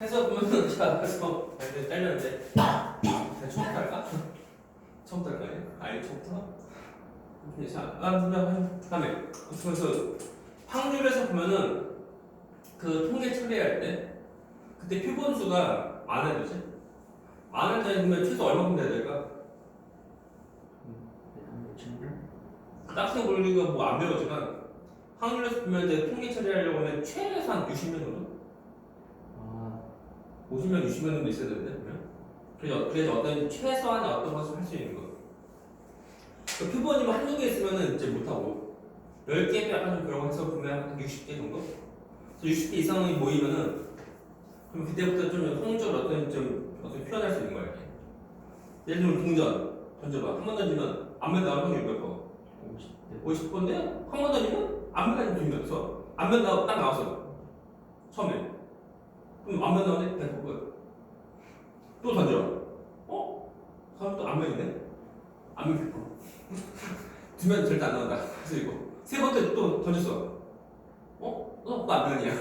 해서 보면은 자 그래서 딸렸는데 처음부터 할까? 처음부터 할까요? 아예 처음부터? 자 다음에 그래서 확률에서 보면은 그 통계 처리할 때 그때 표본수가 많아야 되지? 많을 때 그러면 최소 얼마큼 돼야 될까? 딱히 물리가 뭐 안 배우지만 확률에서 보면 이제 통계 처리하려고 하면 최소한 60명 정도? 50명, 60명 정도 있어야 되는데 그러면 그래서 어떤 최소한의 어떤 것을 할 수 있는 거. 그 표본이면 한두 개 있으면은 이제 못하고 10개 약간 좀 그런 거 해서 보면 한 60개 정도? 그래서 60개 이상이 모이면은 그럼 그때부터 좀 성적으로 어떤 표현할 수 있는 거야. 이렇게. 예를 들면 동전 던져봐. 한 번 던지면 안면 나올 확률이 몇 번? 50%인데 한 번 던지면 안면 나올 확률이 몇 번? 안면 딱 나왔어. 처음에. 그럼 안면 나오네? 100%. 또 던져. 사람 또 안면이네? 안면 100%. 두 면 절대 안 나온다. 그래서 이거. 세 번째 또 던졌어. 또 안면이야.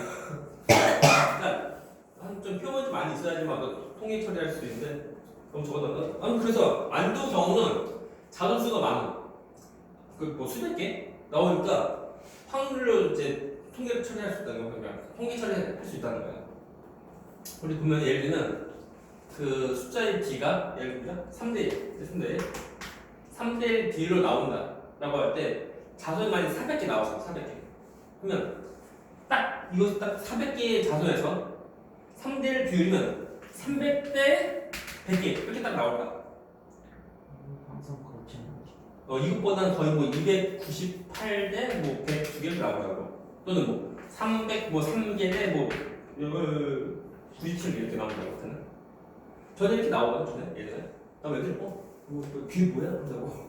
그러니까 좀 표본이 좀 많이 있어야지만 통계 처리할 수 있는데 너무 적어졌나? 아니 그래서 안도 경우는 자존수가 많아. 그 뭐 수백 개 나오니까 확률로 이제 통계를 처리할 수 있다는 거야. 그냥 통계 처리할 수 있다는 거야. 우리 보면 예를 들면 그 숫자의 D가 예를 들면 3대 3대 D로 나온다라고 할 때 자손이 만약 400개 나왔어. 400개. 그러면 딱 이것이 딱 400개의 자손에서 3대1 비율이면 300대 100개 이렇게 딱 나올까? 항상 그렇지 않지. 이것보다는 거의 뭐 298대 뭐 102개 나오더라고. 또는 뭐 300 뭐 3개 뭐 97개 이렇게 나온다고 같은. 저는 이렇게 나오거든. 저는 예전에. 나 왜 그래? 귀 뭐야? 그런다고.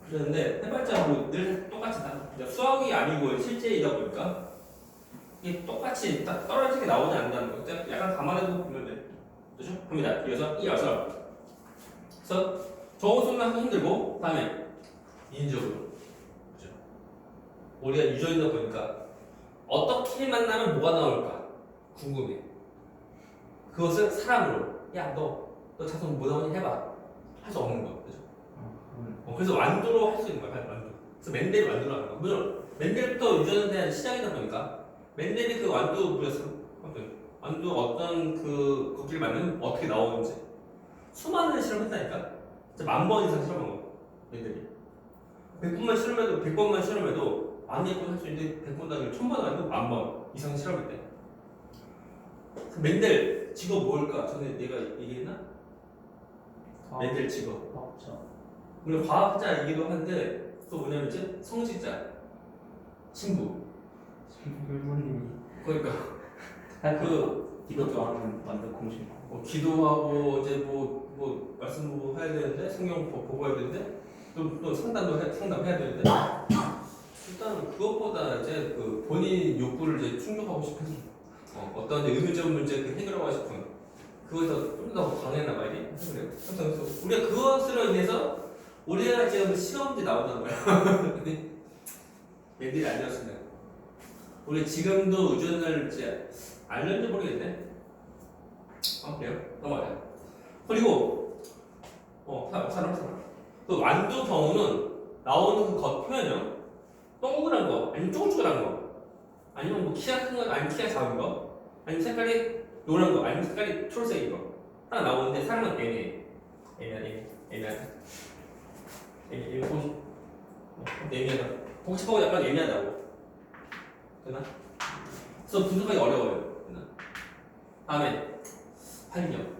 그랬는데 해봤자 뭐 늘 똑같이 다 수학이 아니고 실제이다 보니까 이게 똑같이 딱 떨어지게 나오지 않는다는 거. 약간 감안해서 보면 돼. 그렇죠? 합니다. 그래서 이어서 그래서 정호수는 하기 힘들고 다음에 인적으로 그렇죠? 우리가 유전이다 보니까 어떻게 만나면 뭐가 나올까 궁금해. 그것을 사람으로 너 자손 뭐 나오니 해봐. 할 수 없는 거. 그렇죠? 그래서 완두로 할 수 있는 거야. 완두. 그래서 맨델이 완두로 하는 거. 물론 맨델부터 유전에 대한 시작이다 보니까 맨델이 그 완두 완두 어떤 그 거기를 만들면 어떻게 나오는지 수많은 실험했다니까. 진짜 10,000번 이상 실험한 거. 맨델이 100번만 실험해도 100번만 실험해도 많이 할 수 있는데 100번 다음에 1000번 아니고 10,000번 이상 실험했대. 그 맨델 직업 뭘까? 전에 내가 얘기했나? 맨델 직업. 없죠. 우리 과학자이기도 한데 또 뭐냐면 이제 성직자 친구. 일본님이 그러니까 이것도 하는 완전 공식. 기도하고 이제 뭐 말씀 뭐 해야 되는데 성경 보고 해야 되는데 또 상담해야 되는데 일단 그것보다 이제 그 본인 욕구를 이제 충족하고 싶은 어떤 이제 의무적 문제 그 해결하고 싶은 그거에서 좀 더 강했나 봐요. 그래요. 그래서 우리가 그것으로 인해서 우리가 지금 시험지 나오는 거야. 근데 얘들이 아니었습니다. 우리 지금도 의존을 이제 알는지 모르겠네. 그래요? 넘어가자. 그리고 사람. 그 완두 경우는 나오는 그 겉 표현형 동그란 거, 아니면 쪼글쪼글한 거, 아니면 뭐 키가 큰 거, 아니면 키가 작은 거, 아니면 색깔이 노란 거, 아니면 색깔이 초록색인 거 하나 나오는데 사람은 애매하다. 애매하다. 복잡하고 약간 애매하다고. 되나? 그래서 분석하기 어려워요. 되나? 다음에 환경.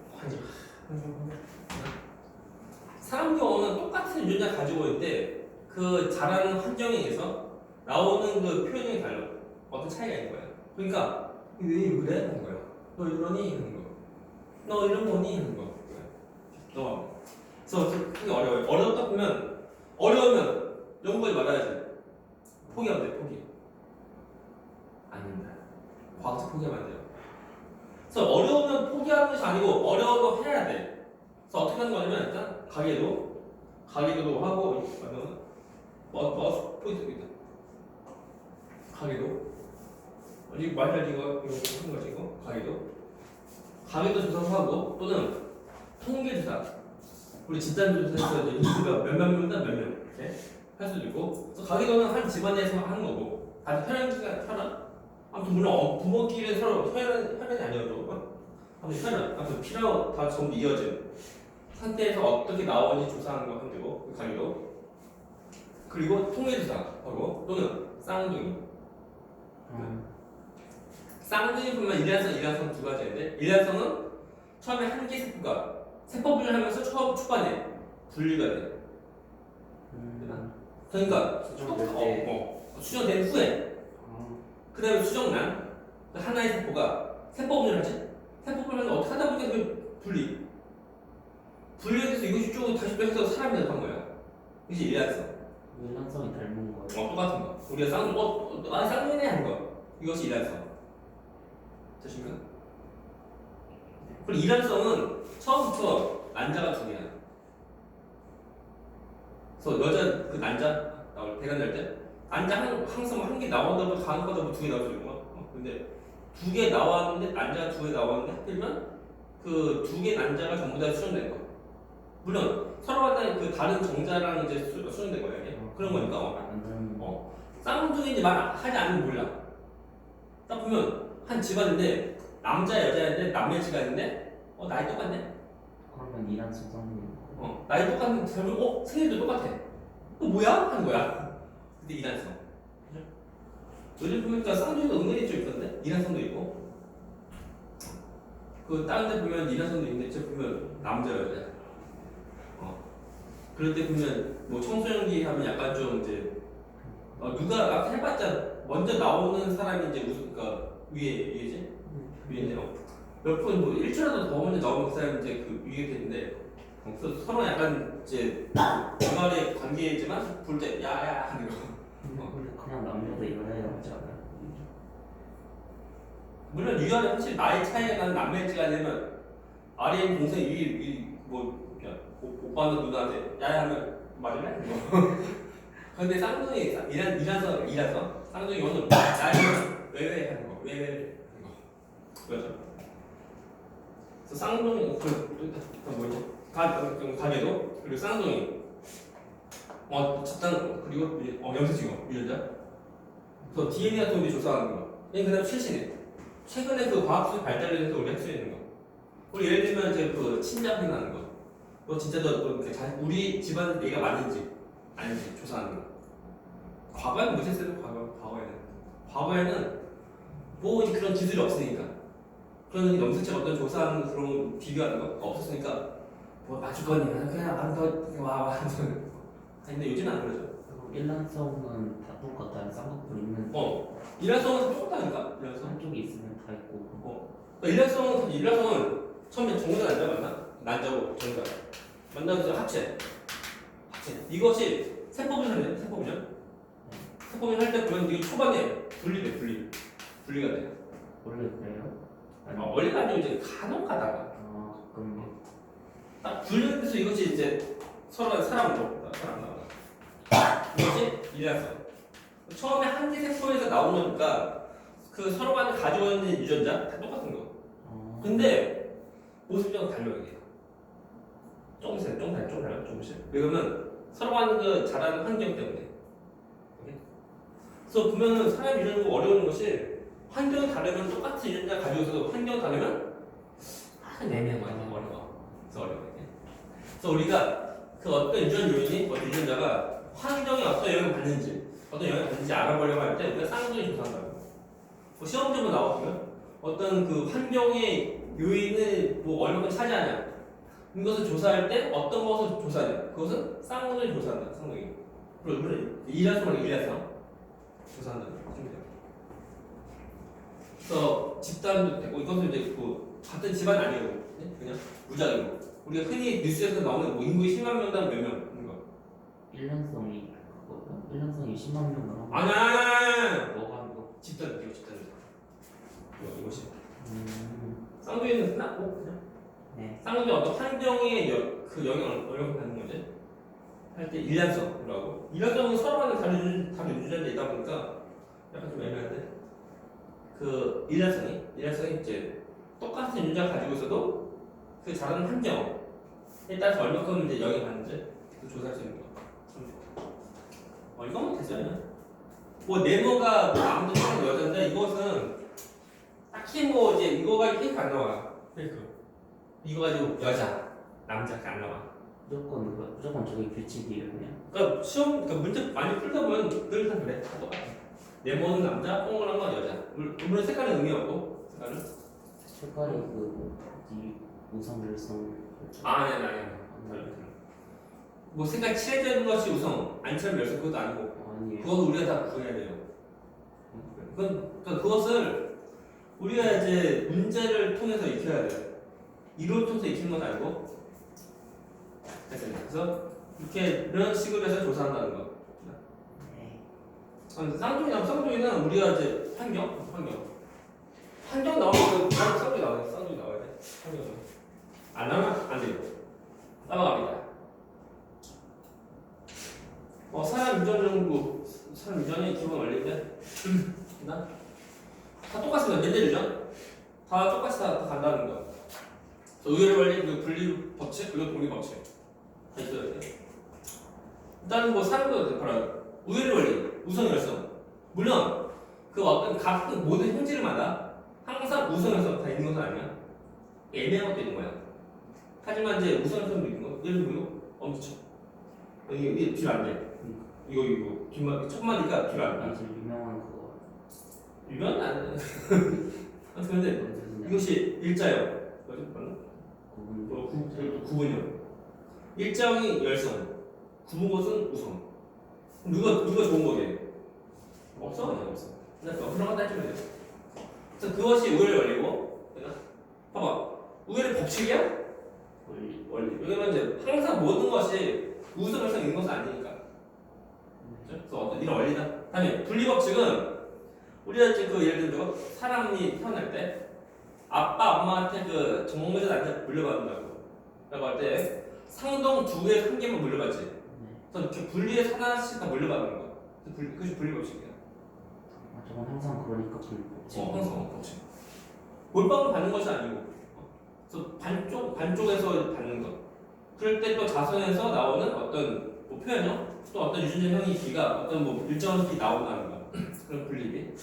사람 경우는 똑같은 유전자 가지고 있는데 그 자라는 환경에 의해서 나오는 그 표현이 달라. 어떤 차이가 있는 거야. 그러니까 왜 그래? 하는 거야. 너 이러니? 하는 거. 너 이런 거니? 하는 거. 그래서 그게 어려워요. 어렵다 보면 어려우면 연구하지 말아야지. 포기하면 돼. 포기. 안 된다. 과학적 포기하면 안 돼요. 그래서 어려우면 포기하는 것이 아니고 어려워도 해야 돼. 그래서 어떻게 하는 거냐면 일단 가계도도 하고 포인트 있다. 가계도 어디 말할 이거 하는 거지 이거 가계도 가격도 조사하고 또는 통계 조사. 우리 집단 조사에서 이제 인수가 몇몇 명당 몇 명 이렇게 할 수도 있고. 그래서 가격도는 한 집안에서 하는 거고. 아주 혈연. 아무튼 물론 부모끼리 서로 혈연이 아니어도 아무튼 혈연. 아무튼 피로 다 전부 이어진 상태에서 어떻게 나오는지 조사하는 거 하면 되고 그 가격도. 그리고 통계 조사하고 또는 쌍둥이. 쌍둥이 보면 일란성 두 가지인데 일란성은 처음에 한 개 세포 분열하면서 초반에 분리가 돼. 그러니까 수정된 후에 그 다음에 수정란 그 하나의 세포 분열하지? 세포 분열은 어떻게 하다 보니까 그 분리가 돼서 이것이 쭉 다시 빼서 사람이 나타난 거야. 이게 일란성. 일란성이 닮은 거예요. 똑같은 거. 우리가 쌍둥이네 하는 거. 이것이 일란성. 되신가? 그리고 일란성은 처음부터 난자가 두 개야. 그래서 여자 그 난자 나올 대간 날 때 난자 항상 한 개 나온다고 다음 거다 두 개 나올 수 있고. 근데 두 개 나왔는데 난자가 두 개 나왔는데 하필이면 그 두 개 난자가 전부 다 수정된 거. 물론 서로마다 그 다른 정자랑 이제 수정된 거야 이게. 그런 거니까. 쌍둥이인지 말하지 않으면 몰라. 딱 보면 한 집안인데 남자 여자인데 남매지간인데 나이 똑같네. 그러면 일란성 쌍둥이. 나이 똑같은 사람은 생일도 똑같아. 뭐야? 하는 거야. 근데 일란성. 요즘 보니까 쌍둥이가 은근히 좀 있던데 일란성도 있고. 그 다른 데 보면 일란성도 있는데 저 보면 남자 여자. 그럴 때 보면 뭐 청소년기 하면 약간 좀 이제 누가 아까 해봤자 먼저 나오는 사람이 이제 그러니까 위에지 위인데 몇분 뭐 일주라도 더 먼저 나오는 그 사람이 이제 그 위에 되는데 그래서 서로 약간 이제 연말의 관계이지만 볼 때 야야 하는 거. 근데 그냥 남녀도 이혼해야 하지 않아요? 물론 유연은 확실히 나이 차이가 나는 남매지가 되면 아래 있는 동생 위뭐 오빠는 누나한테 야야 하면 맞을래? 근데 쌍둥이 일란성 쌍둥이 오늘 야야 왜왜 하는 거 왜왜 하는 거 그렇죠? 그래서 쌍둥이 뭐지? 가게도 그리고 쌍둥이 집단 그리고 염색증후 유전자 그래서 DNA 같은 거 조사하는 거 그 다음에 최근에 그 과학기술 발달을 해서 우리 할 수 있는 거 우리 예를 들면 이제 그 친자 확인하는 거 너 진짜 우리 집안 얘가 맞는지 아닌지 조사하는 거 과거에는 못했어요. 과거에는 뭐 그런 기술이 없으니까 그런 염색체 어떤 조사하는 그런 비교하는 거 없었으니까 뭐 맞을 거니 그냥 안더와 근데 요즘은 안 그러죠. 일란성은 다 똑같아요. 쌍꺼풀 있는. 일란성은 똑같다니까. 일란성 한쪽에 있으면 다 있고. 일란성은 처음에 정자 난자 맞나? 난자고 정자 만나서 합체 이것이 세포분열 할 때 보면 이게 초반에 분리가 돼요. 원래 그래요? 원래가 아니고 이제 간혹 가다가 그럼 딱 분리돼서 이것이 이제 서로 사람으로 이것이 일란성 처음에 한 개 세포에서 나오는 거니까 그 서로 간에 가지고 있는 유전자 다 똑같은 거. 근데 모습이 달라요 이게. 조금씩 왜냐면 서로 간에 그 자라는 환경 때문에. 그래서 보면은 사람 이루는 거 어려운 것이 환경이 다르면 똑같은 유전자 가지고 있어도 환경이 다르면 애매한 거야. 어려워. 그래서 우리가 그 어떤 유전 요인이 어떤 유전자가 환경에 어떤 영향을 받는지 알아보려고 할 때 우리가 쌍둥이 조사한다고. 뭐 시험적으로 나와보면 어떤 그 환경의 요인을 뭐 얼마큼 차지하냐 이것을 조사할 때 어떤 것을 조사하냐 그것은 쌍둥이를 조사한다. 쌍둥이. 그리고 물론 일란성 조사한다. 그래서 집단도 되고 이것은 이제 그 같은 집안 아니고 그냥 무작위로 우리가 흔히 뉴스에서 나오는 뭐 인구의 10만 명당 몇 명 하는 거. 일란성이 그거요? 일란성이 10만 명 나오면 아니야. 뭐가 하는 거? 집단. 이것이. 쌍둥이는 끝났고 그냥. 네. 쌍둥이 어떤 환경에 그 영향을 받는 거지. 할 때 일란성이라고 하고 일란성은 서로 간에 다른 유전자 있다 보니까 약간 좀 애매한데 그 일란성이 이제 똑같은 유전자 가지고 있어도 그 자라는 환경에 따라서 얼마큼 이제 영향받는지 그 조사할 수 있는 거. 이거면 됐어요. 뭐 네모가 뭐 남자 여자인데 이것은 딱히 뭐 이제 이거가 케이크 안 나와. 이거 가지고 여자, 남자 안 나와. 무조건 저게 규칙이에요 그냥. 그러니까 시험 문제 많이 풀다 보면 늘 다 그래. 다 똑같아. 네모는 남자, 동그란 건 여자. 물론 색깔은 의미 없고 색깔은. 색깔이 이 우성 열성. 아니. 뭐 색깔 칠해져 있는 것이 우성, 안 칠하면 열성 그것도 아니고. 아니에요. 그것도 우리가 다 구해야 돼요. 그러니까 그것을 우리가 이제 문제를 통해서 익혀야 돼. 이론을 통해서 익히는 건 아니고. 그래서 이렇게 이런 식으로 해서 조사한다는 거. 네. 쌍둥이는 우리가 이제 환경 나오면 쌍둥이 나와야 돼. 환경 안 나오면 안 돼요. 넘어갑니다. 사람 유전이 기본 원리인데 다 똑같습니다. 멘델 유전 다 똑같이 다 간다는 거. 의외의 원리, 그 분리 법칙, 그리고 독립 법칙 다 있어야 돼. 일단은 뭐 사람도 바로 의외의 원리, 우성열성. 물론 그 어떤 같은 모든 형질마다 항상 우성열성 다 있는 것은 아니야. 애매한 것도 있는 거야. 하지만 이제 우성열성도 있는 거. 예를 들면 엄지척. 이게 뒤로 안 돼. 이거 뒷만 첫 마디가 뒤로 안 돼. 제일 유명한 그거. 유명한 안 돼. 그런데 이것이 일자형. 구분형. 일자형이 열성. 구분 것은 우성. 누가 좋은 거게? 없어. 근데 그런 거 따지면 돼요. 그래서 그것이 우열의 원리고, 봐봐. 우열의 법칙이야? 원리. 왜냐면 이제 항상 모든 것이 우성열성 있는 것은 아니니까. 그래서 어떤 이런 원리다. 다음에 분리법칙은 우리가 이제 예를 들어 사람이 태어날 때 아빠 엄마한테 그 정모자한테 물려받는다고. 라고 할 때 상동 두 개, 한 개만 물려받지. 그래서 이렇게 분리해서 하나씩 다 물려받는 거. 그것이 분리법칙이야. 저건 항상 그러니까 불법칙. 항상 법칙. 몰빵을 받는 것이 아니고. 그래서 반쪽에서 받는 것. 그럴 때 또 자손에서 나오는 어떤 뭐 표현형, 또 어떤 유전자형의 기가 어떤 뭐 일정한 기 나온다는 거. 그런 분리비.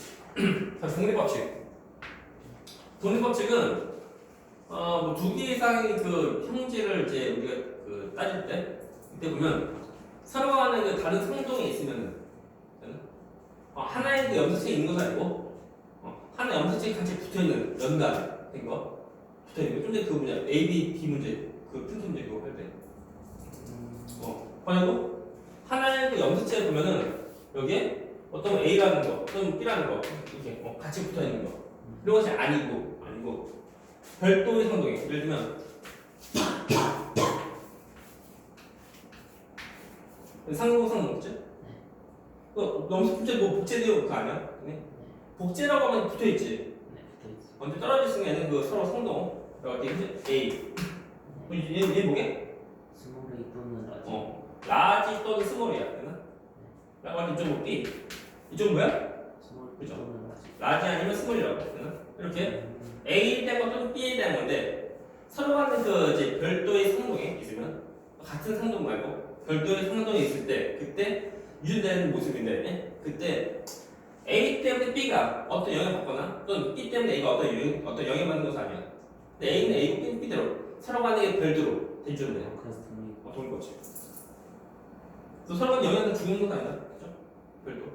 독립법칙. 독립법칙은 뭐 두 개 이상의 그 형질을 이제 우리가 따질 때 그때 보면 서로 간에 그 다른 상동이 있으면은 하나의 그 염색체가 있는 것이 아니고 하나 염색체가 같이 붙어있는 연관된 거 붙어있는 거. 좀 전에 그 뭐냐 A, B, D 문제 그 튼튼 문제 그거 할 때. 그리고 하나의 그 염색체를 보면은 여기에 어떤 A라는 거, 어떤 B라는 거 이렇게 같이 붙어있는 거. 이런 것이 아니고 별도의 상동이. 예를 들면 상동이지? 염색체 뭐 복제되어 그거 아니야? 복제라고 하면 붙어있지. 언제 떨어질 순간에는 그 서로 상동. 그러니까 A. 얘 뭐게? 스몰 A 또는 라지. 라지 또는 스몰이야. 라고 하면 이쪽은 B. 이쪽은 뭐야? 스몰 그죠? 또는 라지. 라지 아니면 스몰이라고. 이렇게 A에 대한 것은 B에 대한 건데 서로 간에 그 이제 별도의 상동이 있으면 같은 상동 말고 별도의 상동이 있을 때 그때 유전되는 모습인데 그때 A 때문에 B가 어떤 영향을 받거나 또는 B 때문에 A가 어떤 영향을 받는 것은 아니야. 근데 A는 A고 B는 B대로 서로 간에 별도로 대주는 거야. 그래서 독립. 독립법칙. 또 서로 간에 영향을 주는 건 아니다. 그죠? 별도.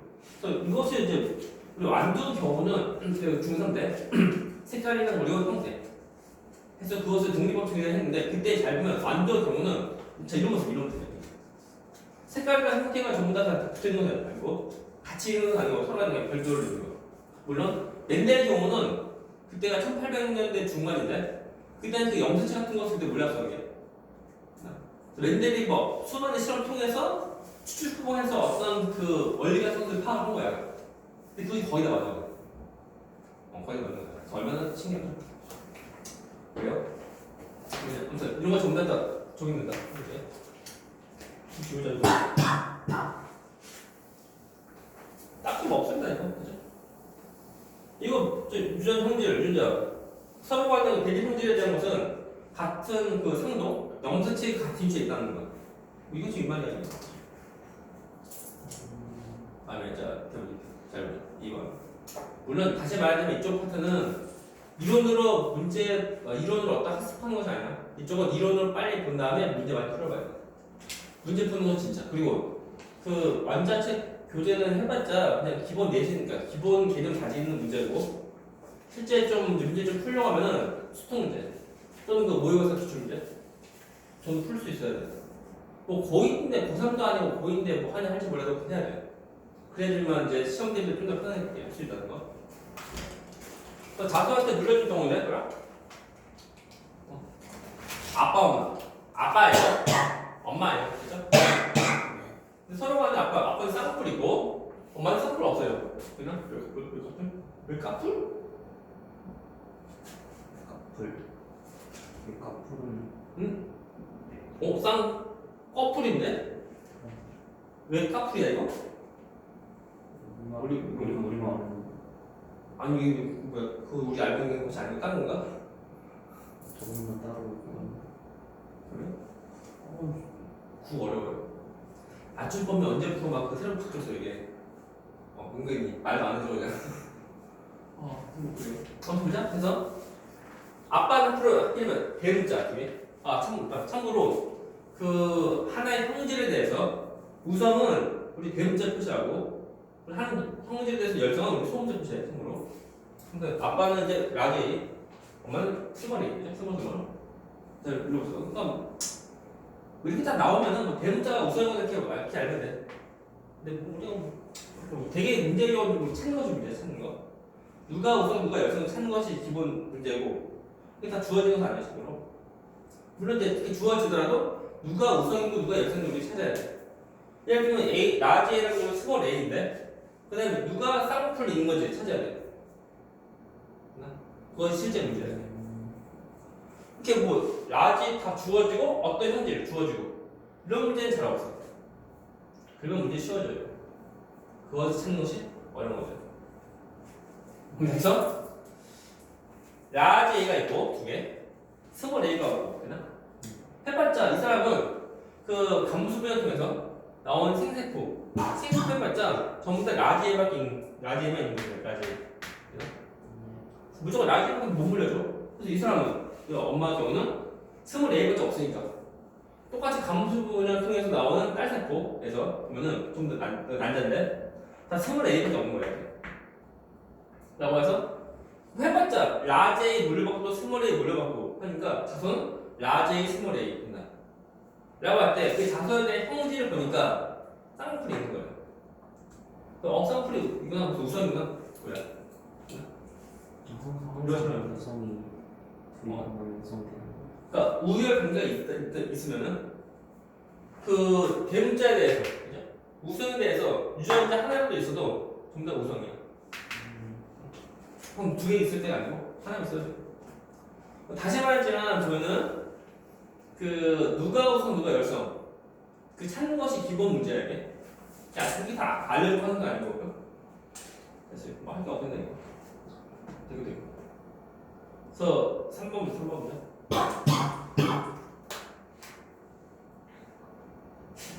그래서 이것이 이제 우리 완두 경우는 그 중3 때 색깔이랑 어려운 형태. 그래서 그것을 독립법칙이라 했는데 그때 잘 보면 완두 경우는 이런 모습. 색깔과 형태가 전부 다 붙어있는 건 아니고 같이 있는 건 아니고 서로 간에 별도로 있는 거. 물론 멘델의 경우는 그때가 1800년대 중반인데 그때는 그 염색체 같은 것을 그때 몰랐어 이게. 멘델이 뭐 수많은 실험 통해서 추출해서 어떤 그 원리 같은 것을 파악한 거야. 근데 그게 거의 다 맞아. 거의 다 맞는 거야. 얼마나 신기하다. 그래요? 아무튼 이런 거 전부 다 적용된다. 이렇게. 지우자 딱히 뭐 없습니다 이거. 그죠? 이거 유전 형질 유전자 서로 간의 대립 형질에 대한 것은 같은 그 상도, 영수치 같은 위치에 있다는 거. 이거 지금 이만이야. 아니, 잘 2번. 물론 다시 말하자면 이쪽 파트는 이론으로 이론으로 어디다 학습하는 것이 아니야. 이쪽은 이론으로 빨리 본 다음에 문제 많이 풀어봐야 돼. 문제 푸는 건 진짜. 그리고 그 완자책 교재는 해봤자 그냥 기본 내신이니까 기본 개념 가지고 있는 문제고 실제 좀 문제 좀 풀려고 하면은 수통 문제 또는 그 모의고사 기출 문제 좀 풀 수 있어야 돼. 뭐 고2인데 고3도 아니고 고2인데 뭐 하냐 할지 몰라도 해야 돼. 그래야지만 이제 시험 대비 좀 더 편하게 할 수 있다는 거. 자수할 때 물려줄 경우인데, 그래? 아빠, 엄마. 아빠예요. 엄마예요. 그죠? 근데 서로 간에 아빠는 쌍꺼풀이고, 엄마는 쌍꺼풀 없어요. 그냥? 왜 까풀? 카풀은 응? 쌍꺼풀인데? 왜 까풀이야, 이거? 우리만 아니, 이게 뭐야, 그 우리 알고 있는 것이 아니고 다른 건가? 조금만 따로 그래? 구 어려워요. 맞춤법이 언제부터 막 그 새로 바뀌었어, 이게. 은근히 말도 안 해줘, 그냥. 그래. 한번 보자. 그래서, 아빠는 하필이면 대문자, 뒤에. 참고로, 그, 하나의 형질에 대해서, 우성은 우리 대문자 표시하고, 한 형질에 대해서 열성은 우리 소문자 표시해, 참고로. 근데 아빠는 이제 라지, 엄마는 스몰이, 스몰. 자, 이러고서. 그러니까, 이렇게 딱 나오면은 뭐 대문자가 우성이고 이렇게 알면 돼. 근데 뭐 되게 문제가 찾는 것이 문제야, 찾는 거. 누가 우성, 누가 열성 찾는 것이 기본 문제고, 이게 다 주어지는 건 아니야, 식으로. 물론 이제 특히 주어지더라도 누가 우성이고 누가 열성인지 우리 찾아야 돼. 예를 들면 A, 라지 A라는 건 스몰 A인데, 그 다음에 누가 쌍꺼풀 있는 건지 찾아야 돼. 그건 실제 문제야. 이렇게 뭐 라지 다 주어지고 어떤 형질 주어지고 이런 문제는 잘 없어. 그런 문제 쉬워져요. 그것을 찾는 것이 어려운 거죠. 그래서 라지 A가 있고 두 개, 스몰 A가 있고 되나? 해봤자 이 사람은 그 감수변을 통해서 나온 생세포 해봤자 전부 다 라지 A만 있는 거예요. 라지 A. 무조건 라지 A만 못 물려줘. 그래서 이 사람은 엄마 경우는 스몰 A밖에 없으니까 똑같이 감수분을 통해서 나오는 딸세포에서 보면은 좀 더 난자인데 다 스몰 A밖에 없는 거예요. 라고 해서 해봤자 라지 A 물려받고 또 스몰 A 물려받고 하니까 자손은 라지 A 스몰 A 된다. 라고 할 때 그 자손에 대한 형질을 보니까 쌍꺼풀이 있는 거예요. 쌍꺼풀이 이거는 무슨 우선인가? 뭐야? 우성이 우성되는 그러니까 우열 관계가 있으면은 그 대문자에 대해서 그죠? 우성에 대해서 유전자 하나라도 있어도 전부 다 우성이야. 그럼 두 개 있을 때가 아니고 하나 있어도 돼. 다시 말하지만 보면은 그 누가 우성 누가 열성 그 찾는 것이 기본 문제야 이게. 야 그게 다 알려주고 하는 거 아니고 그래서 뭐 할 게 없겠네 이거. 되게. 그래서 3번부터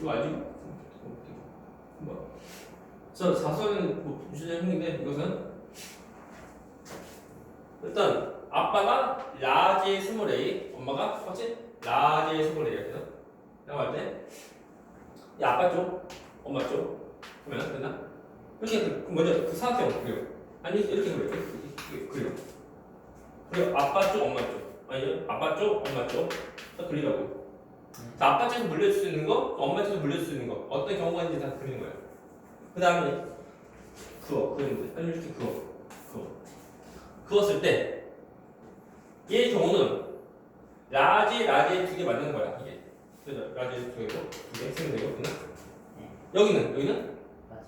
이거 알지? 뭐. 저 자수는 뭐 유전자 형인데 이것은 일단 아빠가 라지 스몰 A, 엄마가 똑같이 라지 스몰 A야 돼서 라고 할 때 이 아빠 쪽, 엄마 쪽 그러면 됐나? 이렇게 먼저 그 사각형 그려. 아니 이렇게 그려. 이렇게 그려. 그리고 아빠 쪽, 엄마 쪽. 아니요, 아빠 쪽, 엄마 쪽. 딱 그리라고. 자, 아빠 쪽에서 물려줄 수 있는 거, 엄마 쪽에서 물려줄 수 있는 거. 어떤 경우가 있는지 다 그리는 거예요. 그 다음에 그리는데. 아니, 이렇게 그었을 때, 얘의 경우는 라지 두 개 맞는 거야, 이게. 그래서 라지 두 개고, 두 개, 쓰면 되고, 여기는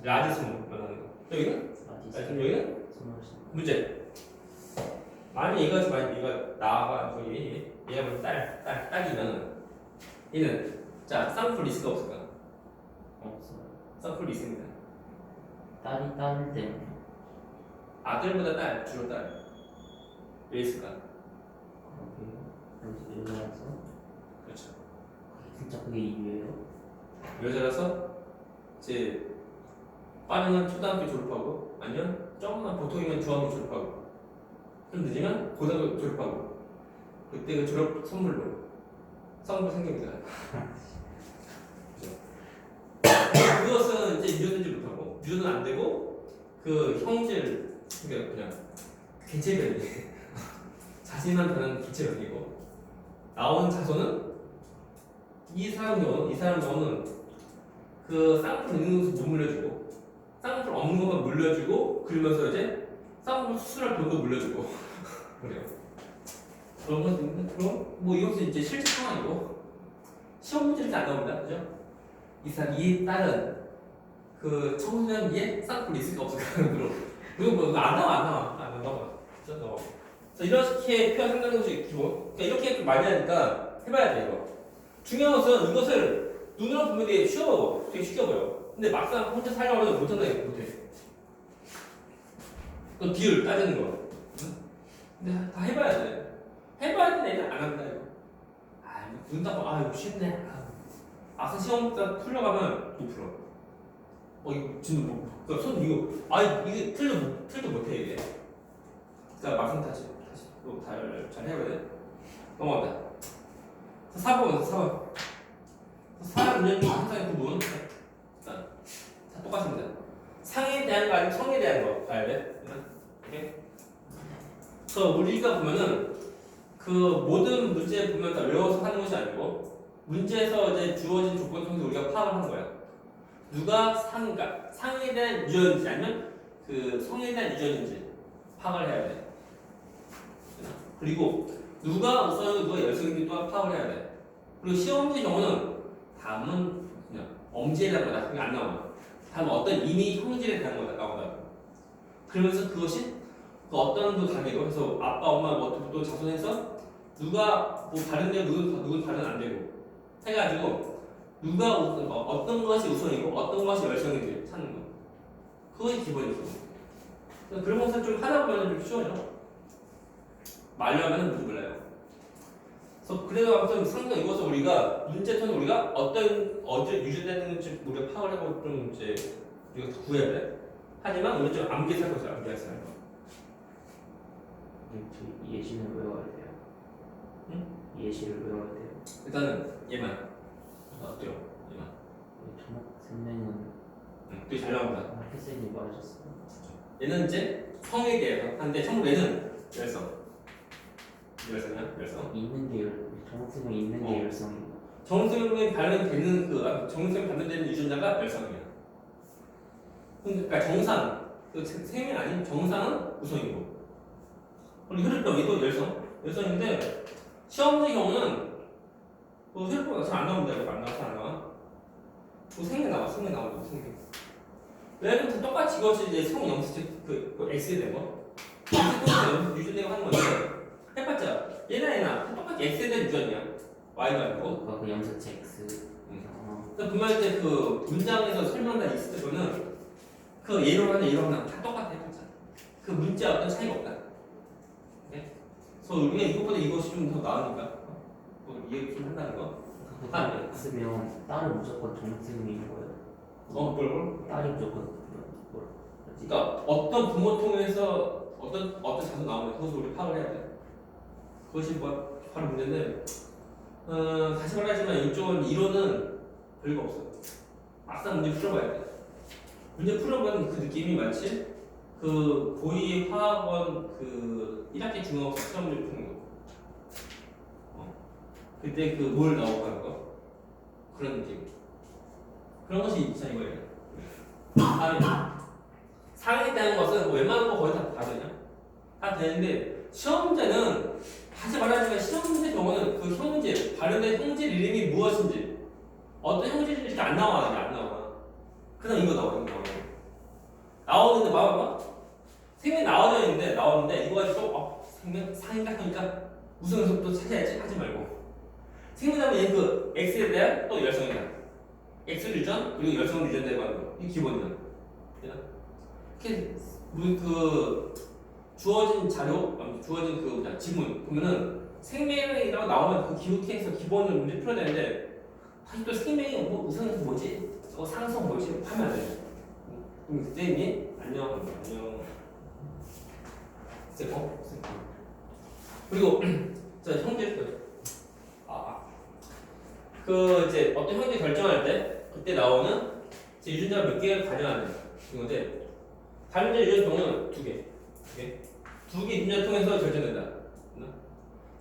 라지 스몰 말하는 거. 여기는? 여기는? 문제. 만약 얘가 나가 저기 얘가 딸이면 얘는 자 쌍꺼풀 있을까 없을까? 없어요. 쌍꺼풀 있습니다. 딸 때문에 아들보다 딸 주로 딸 왜 있을까? 여자라서 그렇죠. 진짜 그게 이유예요? 여자라서 이제 빠르면 초등학교 졸업하고 아니면 조금만 보통이면 중학교 졸업하고 좀 늦으면 고등학교 졸업하고 그때 그 졸업 선물로 선물 생깁니다. 그것은 이제 유전되지 못하고 유전은 안 되고 그 형질 그러니까 그냥 개체별이 자신만 다른 개체별이고 나오는 자손은 이 사람 경우는 그 쌍꺼풀 있는 것을 못 물려주고 쌍꺼풀 없는 것만 물려주고 그러면서 이제 쌍꺼풀 수술할 돈도 물려주고 그래요. 그런 건 그럼 뭐 이것은 이제 실제 상황이고 시험 문제는 안 나옵니다, 그죠? 이 딸은 그 청소년기에 쌍꺼풀이 있을까 없을까 그리고 뭐 안 나와. 그죠? 그래서 이렇게 표현 한다는 것이 기본. 그러니까 이렇게 많이 하니까 해봐야 돼 이거. 중요한 것은 이것을 눈으로 보면 되게 쉬워, 되게 쉽게 보여. 근데 막상 혼자 살려고 하면 못한다니까 못해. 그 비율 따지는 거. 응? 근데 다 해봐야 돼. 해봐야 되는 애들 안 한다 이거. 눈 닦고 이거 쉽네. 시험 풀려가면 못 풀어. 이거 진짜 그러니까 손 이거 이게 틀도 못해 이게. 자 막상 다시 또 잘 해봐야 돼. 넘어간다. 4번. 사람 문제는 항상 구분. 자 똑같습니다. 상에 대한 거 아니면 성에 대한 거 봐야 돼. 오케이. 그래서 우리가 보면은 그 모든 문제 보면 다 외워서 하는 것이 아니고 문제에서 이제 주어진 조건 통해서 우리가 파악을 하는 거야. 누가 상에 대한 유전인지 아니면 그 성에 대한 유전인지 파악을 해야 돼. 그리고 누가 우선이고 누가 열성인지 또한 파악을 해야 돼. 그리고 시험 문제 경우는 답은 그냥 엄지에 대한 거다. 그게 안 나와. 답은 어떤 이미 형질에 대한 거다 나온다. 그러면서 그것이 그 어떤 그 관계도 그래서 아빠, 엄마 또 자손해서 누가 뭐 다른데 누군 다른 안 되고 해가지고 누가 어떤 것이 우선이고 어떤 것이 열성인지 찾는 거. 그것이 기본이죠. 그런 것을 좀 하다 보면 좀 쉬워져. 말려면 무슨 몰라요. 그래서 아무튼 상당 이것을 우리가 문제 통해 우리가 어제 유전되는지 우리가 파악을 하고 좀 이제 우리가 구해야 돼. 하지만 우리 좀 암기할 거죠. 암기할 거. 예시를 외워야 돼요. 응? 예시를 외워야 돼요. 일단은 얘만 어때요? 얘만. 토막 생명은 되게 잘 나온다. 혜쌤이 말하셨어요. 얘는 이제 성에 대해서 하는데 전부 얘는 열성. 열성. 있는 게 정수명 있는 게 열성입니다. 정수명이 발현되는 정수명 발현되는 유전자가 열성이야. 그러니까 정상 생명 아닌 정상은 우성이고. 그리고 혈액병이도 열성인데 시험의 경우는 혈액병이 잘 안 나옵니다. 이거 안 나와. 생명 나오죠. 생명. 왜냐면 똑같이 이것이 이제 성 영수증 그 X에 된 거. 유전되고 하는 건데 해봤자 얘나 똑같이 X에 된 유전이야. Y가 아니고. 그 염색체 X. 분명히 이제 그 문장에서 설명다 있을 때 보면 그 예로 하나 다 똑같아 해봤자. 그 문자 어떤 차이가 없다. 네? 그래서 우리가 이것보다 이것이 좀 더 나으니까 이해 좀 한다는 거. X면 딸은 무조건 정수명인 거예요. 뭘? 딸이 무조건 그러니까 어떤 부모 통해서 어떤 자손 나오는 그것을 우리 파악을 해야 돼. 그것이 바로 문제인데 다시 말하지만 이쪽은 이론은 별거 없어. 막상 문제 풀어봐야 돼. 문제 풀어보면 그 느낌이 마치 그 고2 화학원 그 1학기 중간고사 시험 문제 푸는 거. 그때 그 뭘 나오고 하는 거 그런 느낌. 그런 것이 있자 이거예요. 상에 대한 것은 웬만한 거 거의 다 되냐? 다 되는데 시험 문제는 다시 말하지만 시험 문제 경우는 그 형질 발현된 형질 이름이 무엇인지 어떤 형질인지 이렇게 안 나와. 그냥 이거 나오는데 봐봐. 생명 나오는데 이거 가지고 생명 상인가 하니까 무슨 녀석도 찾아야지 하지 말고 생명하면 얘는 그 X에 대한 또 열성이다. X 유전 그리고 열성 유전 되고 하는 거. 이게 기본이야. 이렇게 그 주어진 자료, 주어진 그 지문 보면은 생명이라고 나오면 그 기호tex에서 기본을 문제 풀어야 되는데 다시 또 생명이 뭐 우선은 뭐지? 상성 뭐지? 하면 안 돼. 그럼 쌤이 안녕. 쌤. 그리고 자 형제 그 이제 어떤 형제 결정할 때 그때 나오는 이제 유전자가 몇 개를 반영하는 이건데 다른 유전 경우는 두 개 유전자 통해서 결정된다.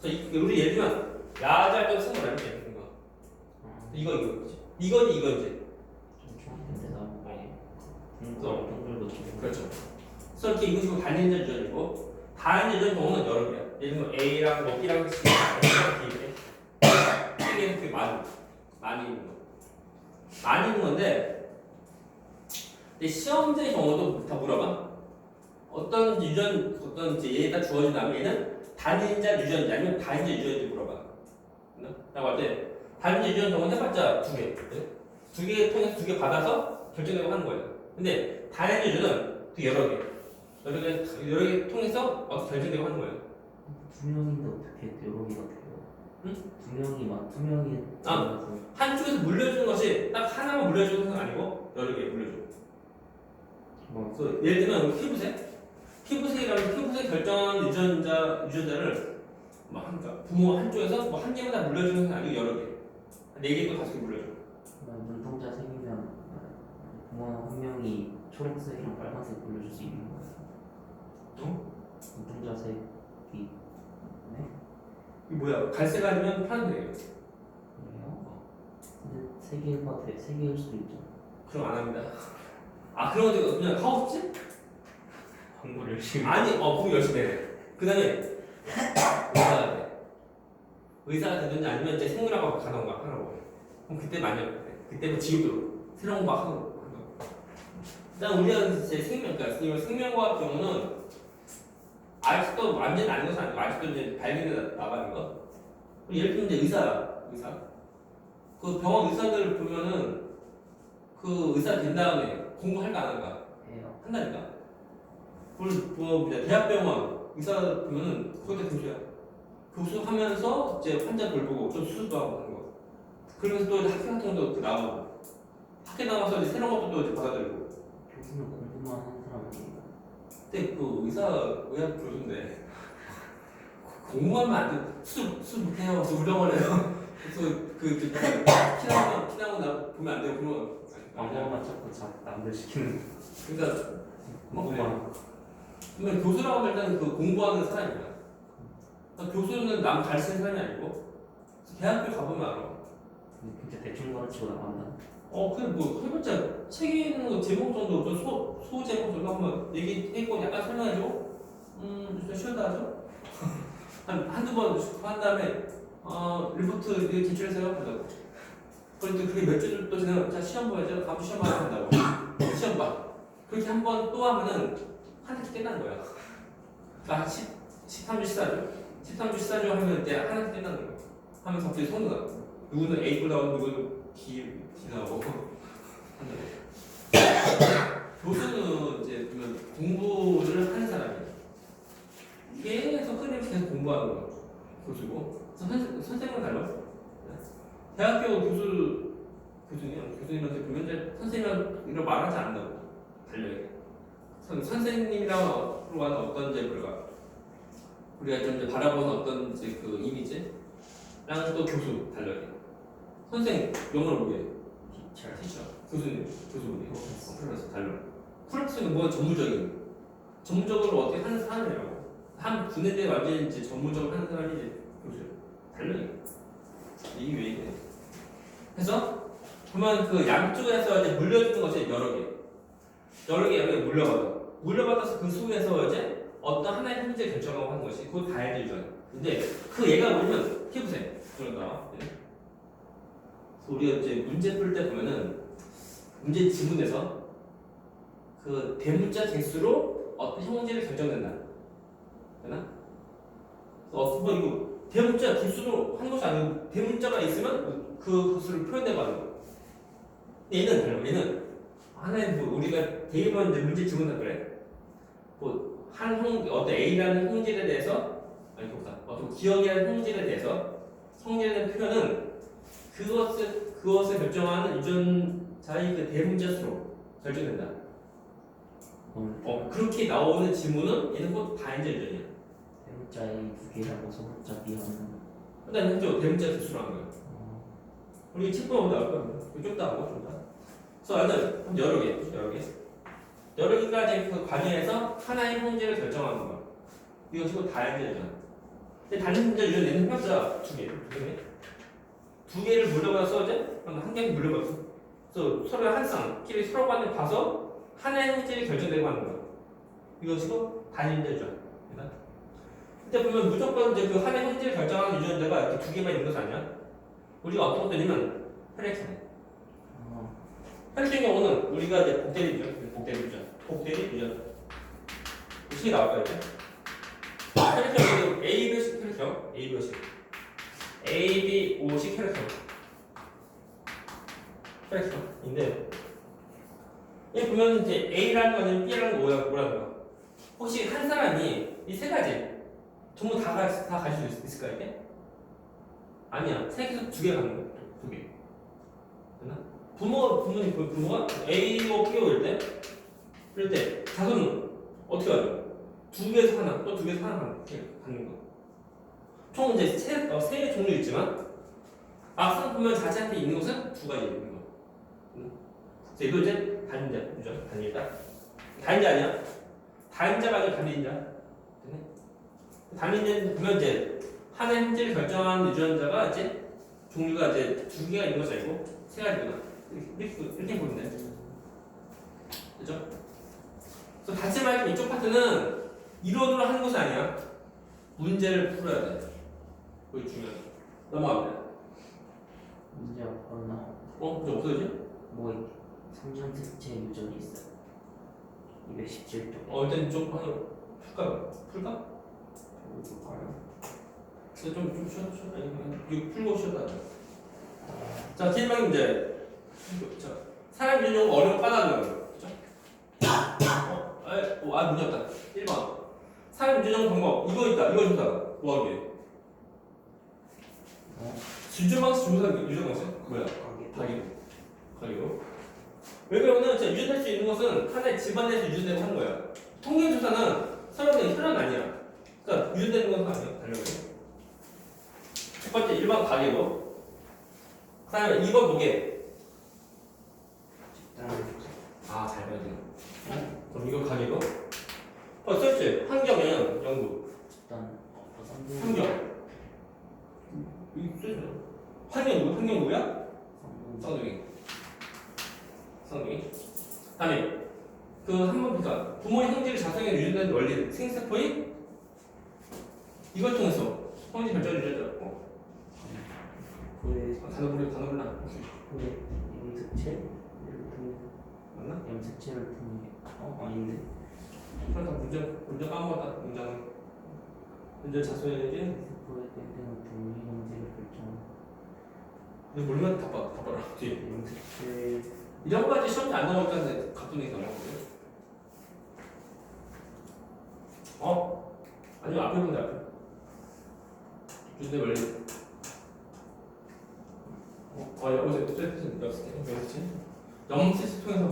그래서 우리 예를 들면 야자도 쓴거 알지? 이거 이거지. 중학교 때 나온 거예요. 동글도 좀. 그렇죠. 그래서 이렇게 이것이 단위자 유전이고 다른 유전 경우는 여러 개야. 예를 들면 A랑 뭐 B랑 C랑 B랑 이게 그렇게 많이 있는 거. 많이 있는 건데 근데 시험지의 경우도 다 물어봐. 어떤 이제 얘에다 주어진 다음에 얘는 단위자 유전자 아니면 다인자 유전인지 물어봐. 라고 할 때 단위자 유전 경우는 해봤자 두 개. 두 개 통해서 두 개 받아서 결정되고 하는 거예요. 근데 다인자 유전은 또 여러 개 통해서 결정되고 하는 거예요. 두 명인데 어떻게 여러 개가 돼요? 응? 두 명이 한쪽에서 물려주는 것이 딱 하나만 물려주는 것은 아니고 여러 개 물려줘. 그래서 예를 들면 피부색이라면 피부색 결정한 유전자를 그러니까 부모 한쪽에서 한 개만 다 물려주는 것은 아니고 여러 개, 4개 또 5개 물려줘. 눈동자 생기면 부모 한 명이 초록색이랑 빨간색 물려줄 수 있는 거예요. 눈동자 색이 이 뭐야? 갈색 아니면 파란색이에요. 그래요? 근데 세 개일 수도 있죠. 그럼 안 합니다. 그런 거 그냥 하고 싶지? 공부를 열심히. 아니, 공부 열심히 해. 그 다음에 의사가 돼. 의사가 되든지 아니면 이제 생물학과 가던가 하라고. 그럼 그때 많이 할 때. 그때 뭐 지우도 새로운 거 하고. 일단 우리가 이제 생명과학 경우는 아직도 완전 아닌 것은 아니고 아직도 이제 발견해 나가는 거. 예를 들면 이제 의사. 그 병원 의사들 보면은 그 의사 된 다음에 공부할까 안 할까? 해요. 한다니까. 뭐 대학병원 의사 보면은 거기다 교수야. 교수하면서 이제 환자 돌보고 좀 수술도 하고 하는 거. 그러면서 또 이제 학회 같은 것도 나오고. 학회 나와서 이제 새로운 것도 또 이제 받아들이고. 교수는 공부만 하는 사람이에요. 근데 그 의학 교수인데 공부하면 안 돼. 수술 못해요. 그래서 울렁거려요. 그래서 피나고 나 보면 안 되고 그러면 광고만 자꾸 남들 시키는. 그러니까 공부만. 그러면 교수라고 하면 일단 그 공부하는 사람이야. 그러니까 교수는 남 가르치는 사람이 아니고 대학교 가보면 알아. 진짜 대충 가르치고 나간다. 그냥 뭐 해봤자 책에 있는 거 제목 정도 좀 소제목 정도 한번 얘기해고 약간 설명해주고 좀 쉬었다 하죠. 한두 번 한 다음에 리포트 이렇게 제출해서요. 그런데 그게 몇 주 또 지나면 자 시험 봐야죠. 다음 시험 봐야 한다고. 시험 봐. 그렇게 한 번 또 하면은 한 학기 끝나는 거야. 그러니까 13주 시사주 하면 이제 한 학기 끝나는 거야. 하면서 갑자기 성도 나. 누구는 A 나오고 누구는 D 나오고 교수는 이제 보면 공부를 하는 사람이야. 계속 끊임없이 계속 공부하는 거야. 교수고 선생님은 달라. 대학교 교수님한테 보면 이제 선생님이랑 말하지 않는다고 달려요. 선생님이랑 하는 어떤 이제 우리가 좀 이제 바라보는 어떤 이제 그 이미지랑 또 교수 달려요. 선생님 영어를 뭐해? 티처. 교수분이 그래서 달라. 프락스는 뭐 전문적으로 어떻게 하는 사람이라고. 한 분야에 완전히 이제 전문적으로 하는 사람이 이제 교수야. 달라요. 이게 왜 이래? 그래서 보면 그 양쪽에서 이제 물려주는 것이 여러 개 물려받아서 그 속에서 이제 어떤 하나의 형제를 결정하고 하는 것이 그걸 다해야 되죠. 근데 그 얘가 뭐냐면 피부색 그런가. 우리가 이제 문제 풀 때 보면은 문제 지문에서 그 대문자 개수로 어떤 형제를 결정된다. 되나? 뭐 이거 대문자 개수로 한 것이 아니고 대문자가 있으면 그 개수를 표현해고 하는 거. 얘는 달라. 얘는 하나의 뭐 우리가 대입한 이제 문제 지문은 그래. 뭐 어떤 A라는 형질에 대해서 어떤 기억이라는 형질에 대해서 성질이라는 표현은 그것을 결정하는 유전자의 그 대문자 수로 결정된다. 그렇게 나오는 지문은 얘는 곧 다인자 유전이야. 대문자의 두 개라고 소문자 비하면 일단 현재 대문자 개수로 하는 거야. 우리 책 보면 나올 거야. 좀 더 하고 좀 더. 그래서 나는 여러 개가 이제 그 과정에서 하나의 형질을 결정하는 거야. 이거 지금 다인자 유전. 근데 다인자 유전 얘는 해봤자 두 개를 물려봐서 이제 한 개를 물려봤어. 그래서 서로 한 쌍끼리 서로 간에 봐서 하나의 형질이 결정되고 하는 거야. 이거 지금 다인자 유전. 그때 보면 무조건 이제 그 하나의 형질을 결정하는 유전자가 이렇게 두 개만 있는 것이 아니야. 우리가 어떤 것들이면 혈액형. 혈액형 경우는 우리가 이제 복대리 유전. 무식이 나올까요 이제? 혈액형은 AB식 혈액형, ABO식 혈액형인데 여기 보면 이제 A라는 거는 B라는 거는 뭐라는 거야? 혹시 한 사람이 이 세 가지 전부 다 가질 수 있을까 이게? 아니야. 세 개에서 두 개 가는 거야. 두 개. 됐나? 부모가 A고 B고 이럴 때 자손은 어떻게 하죠? 두 개에서 하나, 또 두 개에서 하나 갖는 거야. 총 이제 세 개의 종류 있지만 막상 보면 자체한테 있는 것은 두 가지 있는 거야. 그래서 이거 이제 단일자. 단일자 아니야? 단일자가 아니라 단일자. 단일자는 보면 이제 하나의 형질을 결정하는 유전자가 이제 종류가 이제 두 개가 있는 것이 아니고 세 가지구나. 이렇게 보면 돼. 그죠? 그래서 다시 말하면 이쪽 파트는 이론으로 하는 것이 아니야. 문제를 풀어야 돼. 그게 중요해. 넘어갑니다. 문제가 바로 나와. 그게 없어지지? 뭐 성장 특체 유전이 있어. 217쪽. 일단 좀 하나 풀까? 그래서 좀 쉬어. 아니 이거 풀고 쉬었다. 자, 뒷방 문제. 자, 사람 유전용 어려운 까다로운 거. 그죠? 문제 없다. 1번. 사람 유전용 방법. 이거 있다. 이거 조사. 뭐 하게? 유전 방식 조사 유전 방식 뭐야? 가기로. 왜 그러면은 유전할 수 있는 것은 하나의 집안에서 유전되고 하는 거야. 통계 조사는 사람의 혈흔 아니야. 그러니까 유전되는 건 아니야. 달려고. 첫 번째 1번 가기로. 그다음에 2번 뭐게? 잘 봐야 돼. 그럼 이거 가기로. 써있지? 환경은 연구. 환경. 이거 써있잖아. 환경 누구야? 쌍둥이. 다음에 한번 보자. 부모의 형질을 자성에 유전되는 원리, 생세포의 이걸 통해서 형질 결정 유전자고. 단어구나. 염색체를 맞나? 염색체를 통해. 아닌데. 그러니까 문제 까먹었다. 문제 자소해야지. 세포의 땡땡을 통해 형질을 결정. 근데 모르면 다 봐라. 뒤에. 염색체 이런 거까지 시험이 안 나오니까 가끔씩 나오거든. 아니면 앞에 본데 앞에. 유전자 원리. 여기서 염색체 통해서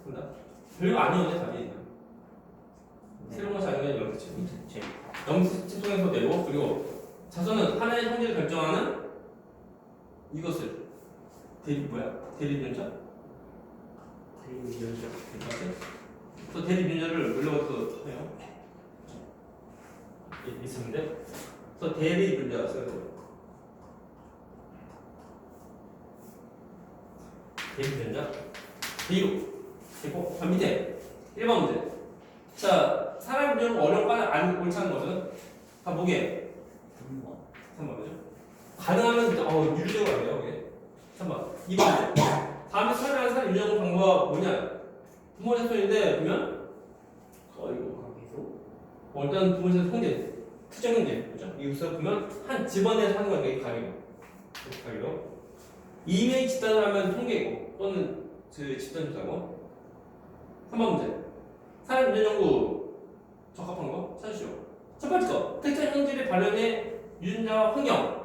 본다. 별거 아니었네 답이. 새로운 것이 아니면 염색체 통해서 되고, 그리고 자손은 하나의 형질을 결정하는 이것을 대리변자? 그래서 대리변자를 물려가서 해요. 있었는데, 그래서 대리변자가 써요. 대리변자. 그리고 밑에 1번 문제. 자, 사람 유전을 어렵거나 안 옳지 않은 것은 다 뭐게? 3번 그죠? 가능하면 유리적으로 안 돼요. 이게 3번. 2번 문제. 다음에 설명한 사람 유전 방법 뭐냐? 부모 자손인데 보면 일단 부모 자손 형제, 특정 형제 그죠? 여기서 보면 한 집안에서 하는 거니까 가기로. 이메일 집단을 하면 통계고 또는 집단 조사고. 3번 문제. 사람 유전 연구 적합한 거 찾으시오. 첫 번째 거, 특정 형질의 발현에 유전자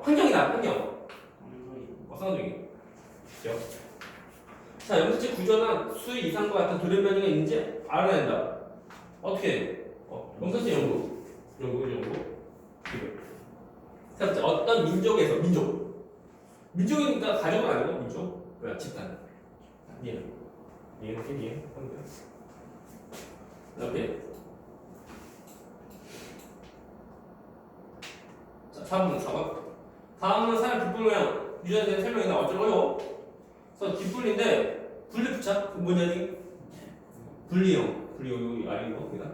환경이다 환경. 쌍둥이. 쌍둥이. 기억. 자, 염색체 구조나 수 이상과 같은 돌연변이가 있는지 알아낸다. 어떻게? 염색체 연구. 자, 번째, 어떤 민족이니까 가족은 아니고 민족. 뭐야? 집단. 이해. 이렇게. 자, 4번. 다음은 사람 깃불 모양 유전자에 대한 설명이다. 어쩌고요? 그래서 깃불인데 분리부착 뭐냐 이 분리형 여기 아니고 여기다.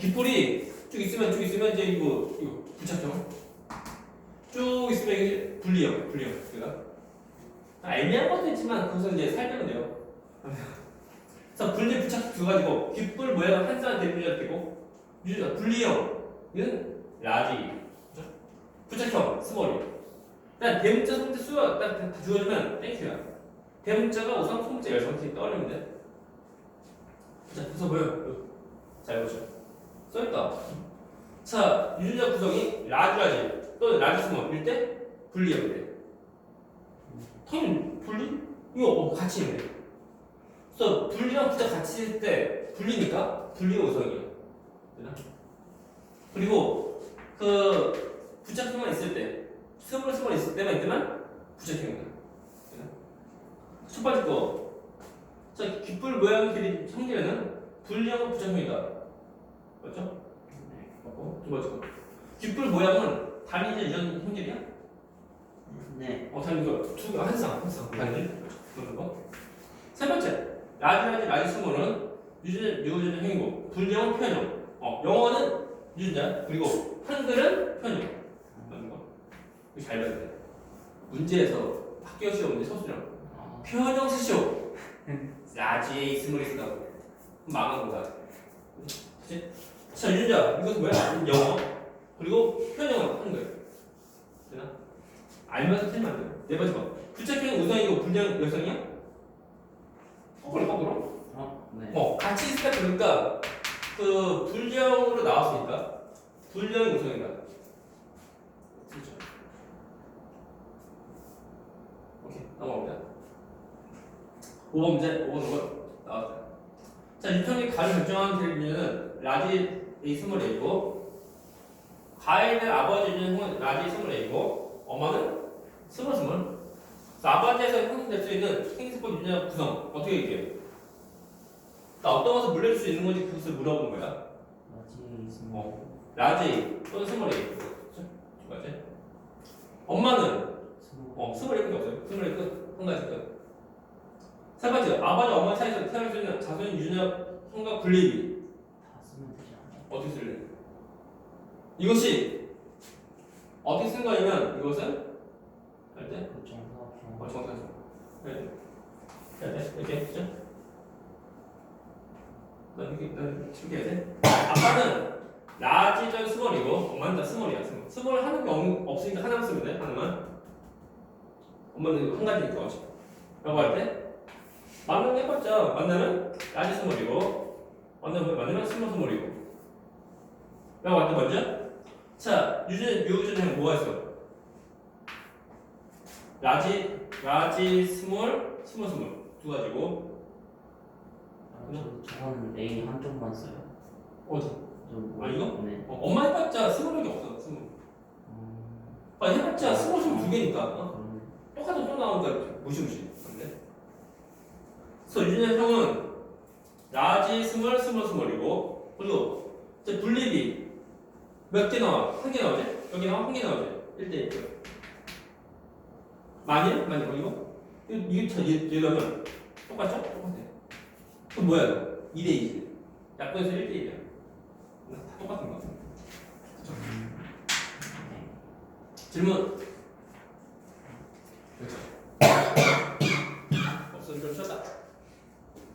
깃불이 쭉 있으면 이제 이거 부착형. 쭉 있으면 이게 분리형 여기다. 애매한 것도 있지만 그것은 이제 살펴면 돼요. 그래서 분리 부착 두 가지고 깃불 모양은 한산 대분자 되고 유전자 분리형은 라지 부착형 스몰이. 일단 대문자 소문자 수가 딱 주어지면 땡큐야. 대문자가 우선 소문자 열성થી 떠올리면 돼. 자, 그래서 뭐예요? 잘 보죠. 써있다. 자, 유전자 구성이 라지 또는 라지 스몰일 때 분리형 돼. 당연히 분리? 이거 같이 있네. 그래서 분리랑 부착 같이 있을 때 분리니까 분리가 우선이야. 되나? 그리고 그 부착형만 있을 때 스몰 있을 때만 부착형이다. 첫 번째 거. 자, 깃불 모양 길이 형질에는 분리형은 부착형이다. 맞죠? 맞고. 두 번째 거. 깃불 모양은 단위제 이전 형질이야? 네. 단위가 두 개, 한쌍. 단위. 그런 거. 세 번째. 라지 스몰은 유전자 형이고 분리형은 표현형. 영어는 유전자 그리고 한글은 표현형. 이거 잘 봐야 돼. 문제에서 학교 시험 문제 서술형 표현형 수시오. 라지에 스몰이 쓴다고 망한 거다. 그치? 자, 유전자 이것은 뭐야? 영어 그리고 표현형은 한글. 되나? 알면서 틀리면 안 돼. 네 번째 거. 부착형 우선이고 분량 여성이야? 거꾸로? 네. 같이 있을 때 그러니까 그 분량으로 나왔으니까 분량이 우선이다. 그렇죠. 오케이, 넘어갑니다. 5번 문제, 5번 나왔다. 자, 유통기 가를 결정한 텔레비전은 라지 A20A고 가일의 아버지는 라지 20A고 엄마는 20. 그래서 아버지에서 형성될 수 있는 생리세포 유전자 구성 어떻게 얘기해? 나 어떤 것을 물려줄 수 있는 건지 그것을 물어보는 거야. 라지 또는 20A. 두 가지. 엄마는 20A 끝이 없어요. 20A 끝. 한 가지 끝. 세 번째, 아버지와 엄마 사이에서 태어날 수 있는 자손 유전자 형과 분리비. 다 쓰면 되지 않아요? 어떻게 쓸래? 이것이 어떻게 쓴 거냐면 이것은 할 때 정사죠. 네. 이렇게 그죠? 이렇게 해야 돼. 아빠는 라지전 스몰이고 엄마는 다 스몰이야. 스몰 하는 게 없으니까 하나만 쓰면 돼. 하나만. 엄마는 한 가지니까 어차피. 라고 할 때 만나면 해봤자 만나면 라지 스몰이고 만나면 스몰이고 라고 할 때 먼저 자 유전자는 뭐가 있어? 라지 스몰 두 가지고 저는 A 한쪽만 써요. 어디? 이거? 네. 엄마 해봤자 스몰밖에 없어. 스몰. 해봤자 스몰 두 개니까 똑같은 또 나오니까 무시무시. 그래서 유전자형은 라지 스몰이고 그리고 이제 분리비 몇 개 나와? 한 개 나오지? 여기 나와? 한 개 나오지? 1대1 많이 그리고 이게 얘가면 똑같죠? 똑같아. 그럼 뭐야 이거? 2대2 약분해서 1대1이야. 다 똑같은 거. 질문